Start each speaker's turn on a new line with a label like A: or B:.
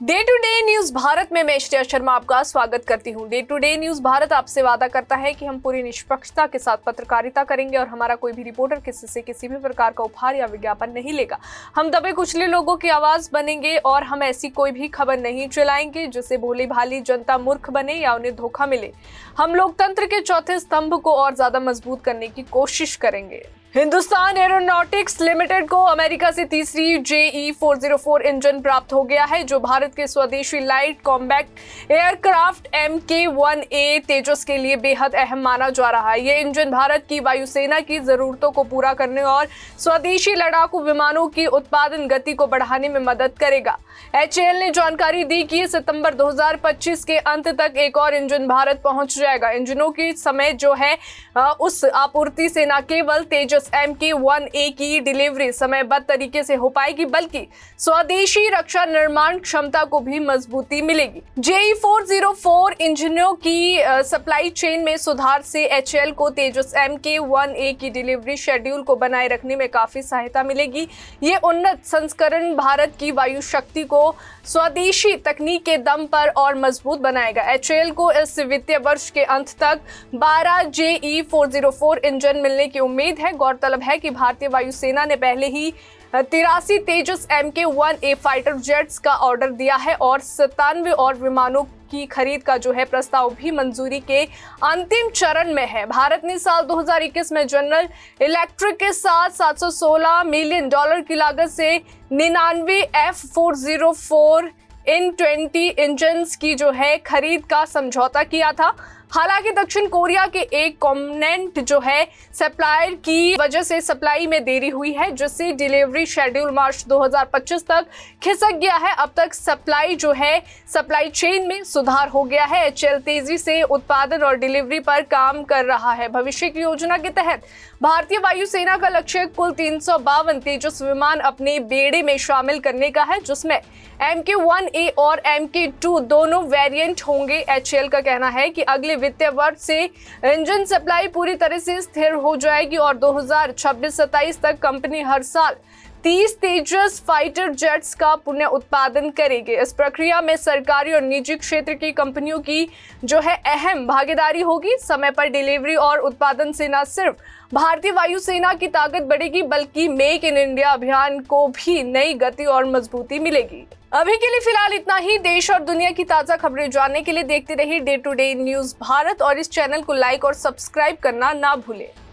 A: Day to Day News Bharat में मैं श्रेया शर्मा आपका स्वागत करती हूं। Day to Day News Bharat आपसे वादा करता है कि हम पूरी निष्पक्षता के साथ पत्रकारिता करेंगे और हमारा कोई भी रिपोर्टर किसी से किसी भी प्रकार का उपहार या विज्ञापन नहीं लेगा। हम दबे कुचले लोगों की आवाज बनेंगे और हम ऐसी कोई भी खबर नहीं चलाएंगे जिससे भोली भाली जनता मूर्ख बने या उन्हें धोखा मिले। हम लोकतंत्र के चौथे स्तंभ को और ज्यादा मजबूत करने की कोशिश करेंगे। हिंदुस्तान एरोनॉटिक्स लिमिटेड को अमेरिका से तीसरी JE-404 इंजन प्राप्त हो गया है, जो भारत के स्वदेशी लाइट कॉम्बैक्ट एयरक्राफ्ट MK-1A तेजस के लिए बेहद अहम माना जा रहा है। ये इंजन भारत की वायुसेना की जरूरतों को पूरा करने और स्वदेशी लड़ाकू विमानों की उत्पादन गति को बढ़ाने में मदद करेगा। HAL ने जानकारी दी कि सितंबर 2025 के अंत तक एक और इंजन भारत पहुंच जाएगा। इंजनों की समय जो है उस आपूर्ति से न केवल तेजस MK-1A की डिलीवरी समयबद्ध तरीके से हो पाएगी, बल्कि स्वदेशी रक्षा निर्माण क्षमता को भी मजबूती मिलेगी। JE-404 इंजनों की सप्लाई चेन में सुधार से HAL को तेजस MK-1A की डिलीवरी शेड्यूल को बनाए रखने में काफी सहायता मिलेगी। ये उन्नत संस्करण भारत की वायु शक्ति को स्वदेशी तकनीक के दम पर और मजबूत बनाएगा। HAL को इस वित्तीय वर्ष के अंत तक 12 JE-404 इंजन मिलने की उम्मीद है। गौरतलब है कि भारतीय वायुसेना ने पहले ही 83 तेजस MK-1A फाइटर जेट्स का ऑर्डर दिया है और 97 और विमानों की खरीद का जो है प्रस्ताव भी मंजूरी के अंतिम चरण में है। भारत ने साल 2021 में जनरल इलेक्ट्रिक के साथ $716 मिलियन की लागत से 99 F404 N20 इंजन्स की जो है खरीद का समझौता किया था। हालांकि दक्षिण कोरिया के एक कॉम्पोनेंट जो है सप्लायर की वजह से सप्लाई में देरी हुई है, जिससे डिलीवरी शेड्यूल मार्च 2025 तक खिसक गया है। अब तक सप्लाई चेन में सुधार हो गया है। HAL तेजी से उत्पादन और डिलीवरी पर काम कर रहा है। भविष्य की योजना के तहत भारतीय वायुसेना का लक्ष्य कुल 352 तेजस विमान अपने बेड़े में शामिल करने का है, जिसमें MK-1A और MK-2 दोनों वेरिएंट होंगे। HAL का कहना है कि अगले वित्तीय वर्ष से इंजन सप्लाई पूरी तरह से स्थिर हो जाएगी और 2026-27 तक कंपनी हर साल 30 तेजस फाइटर जेट्स का पुनः उत्पादन करेगी। इस प्रक्रिया में सरकारी और निजी क्षेत्र की कंपनियों की जो है अहम भागीदारी होगी। समय पर डिलीवरी और उत्पादन से न सिर्फ भारतीय वायुसेना की ताकत बढ़ेगी, बल्कि मेक इन इंडिया अभियान को भी नई गति और मजबूती मिलेगी। अभी के लिए फिलहाल इतना ही। देश और दुनिया की ताजा खबरें जानने के लिए देखते रहिए Day to Day News Bharat और इस चैनल को लाइक और सब्सक्राइब करना ना भूलें।